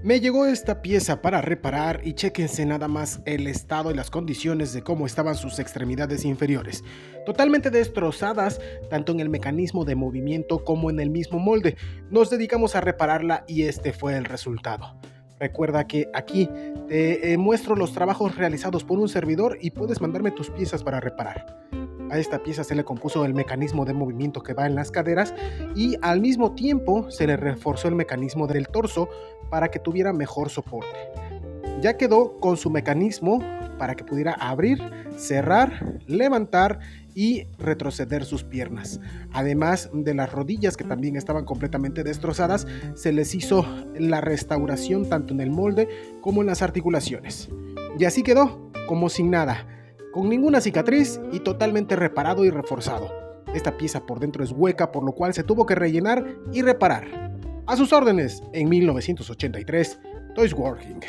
Me llegó esta pieza para reparar y chéquense nada más el estado y las condiciones de cómo estaban sus extremidades inferiores. Totalmente destrozadas, tanto en el mecanismo de movimiento como en el mismo molde. Nos dedicamos a repararla y este fue el resultado. Recuerda que aquí te muestro los trabajos realizados por un servidor y puedes mandarme tus piezas para reparar. A esta pieza se le compuso el mecanismo de movimiento que va en las caderas y al mismo tiempo se le reforzó el mecanismo del torso para que tuviera mejor soporte. Ya quedó con su mecanismo para que pudiera abrir, cerrar, levantar y retroceder sus piernas. Además de las rodillas que también estaban completamente destrozadas, se les hizo la restauración tanto en el molde como en las articulaciones. Y así quedó, como sin nada, con ninguna cicatriz y totalmente reparado y reforzado. Esta pieza por dentro es hueca, por lo cual se tuvo que rellenar y reparar. A sus órdenes, en 1983, Toys Working.